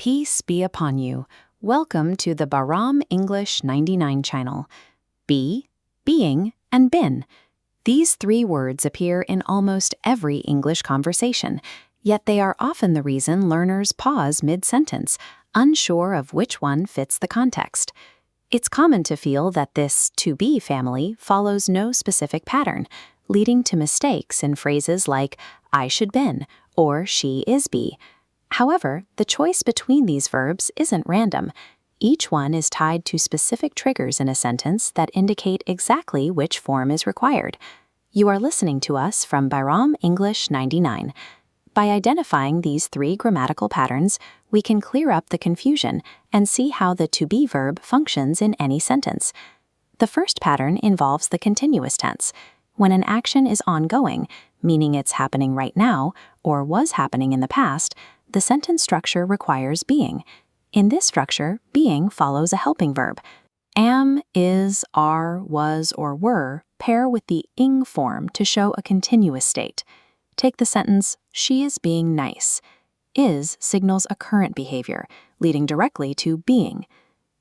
Peace be upon you. Welcome to the Bahram English 99 channel. Be, being, and been. These three words appear in almost every English conversation, yet they are often the reason learners pause mid-sentence, unsure of which one fits the context. It's common to feel that this to be family follows no specific pattern, leading to mistakes in phrases like I should been or she is be. However, the choice between these verbs isn't random. Each one is tied to specific triggers in a sentence that indicate exactly which form is required. You are listening to us from Bahram English 99. By identifying these three grammatical patterns, we can clear up the confusion and see how the to be verb functions in any sentence. The first pattern involves the continuous tense. When an action is ongoing, meaning it's happening right now or was happening in the past, the sentence structure requires being. In this structure, being follows a helping verb. Am, is, are, was, or were pair with the ing form to show a continuous state. Take the sentence, she is being nice. Is signals a current behavior, leading directly to being.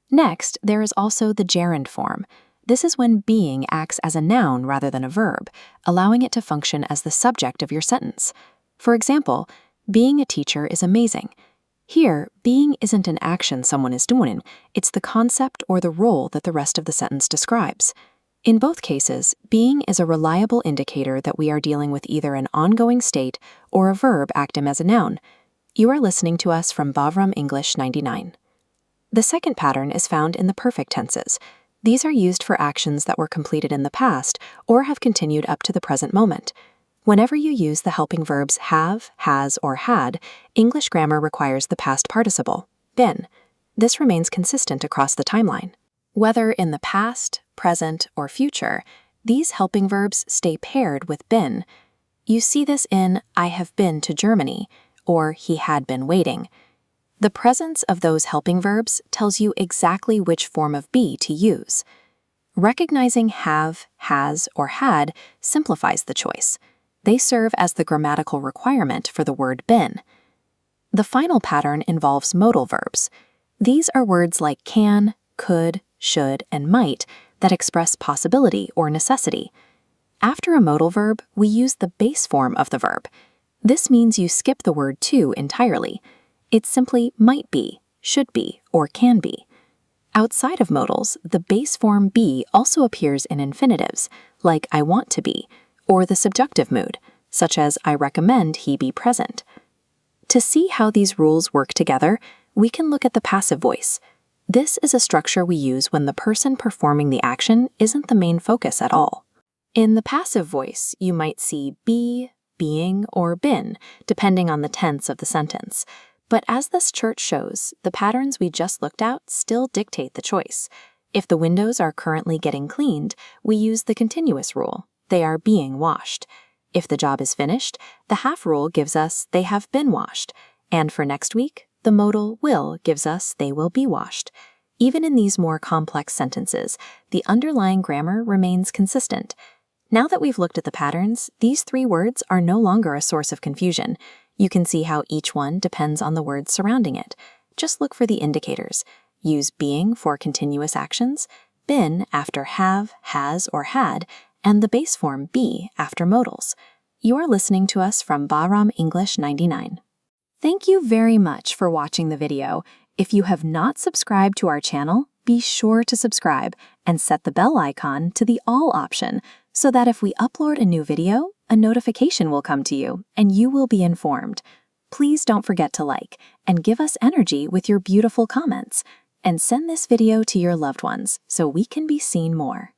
Next, there is also the gerund form. This is when being acts as a noun rather than a verb, allowing it to function as the subject of your sentence. For example, being a teacher is amazing. Here, being isn't an action someone is doing, it's the concept or the role that the rest of the sentence describes. In both cases, being is a reliable indicator that we are dealing with either an ongoing state or a verb acting as a noun. You are listening to us from Bahram English 99. The second pattern is found in the perfect tenses. These are used for actions that were completed in the past or have continued up to the present moment. Whenever you use the helping verbs have, has, or had, English grammar requires the past participle, been. This remains consistent across the timeline. Whether in the past, present, or future, these helping verbs stay paired with been. You see this in I have been to Germany, or he had been waiting. The presence of those helping verbs tells you exactly which form of be to use. Recognizing have, has, or had simplifies the choice. They serve as the grammatical requirement for the word been. The final pattern involves modal verbs. These are words like can, could, should, and might that express possibility or necessity. After a modal verb, we use the base form of the verb. This means you skip the word to entirely. It's simply might be, should be, or can be. Outside of modals, the base form be also appears in infinitives, like I want to be, or the subjunctive mood, such as I recommend he be present. To see how these rules work together, we can look at the passive voice. This is a structure we use when the person performing the action isn't the main focus at all. In the passive voice, you might see be, being, or been, depending on the tense of the sentence. But as this chart shows, the patterns we just looked at still dictate the choice. If the windows are currently getting cleaned, we use the continuous rule. They are being washed. If the job is finished, the have rule gives us they have been washed. And for next week, the modal will gives us they will be washed. Even in these more complex sentences, the underlying grammar remains consistent. Now that we've looked at the patterns, these three words are no longer a source of confusion. You can see how each one depends on the words surrounding it. Just look for the indicators. Use being for continuous actions, been after have, has, or had, and the base form be after modals. You are listening to us from Bahram English 99. Thank you very much for watching the video. If you have not subscribed to our channel, be sure to subscribe and set the bell icon to the all option so that if we upload a new video, a notification will come to you and you will be informed. Please don't forget to like and give us energy with your beautiful comments, and send this video to your loved ones so we can be seen more.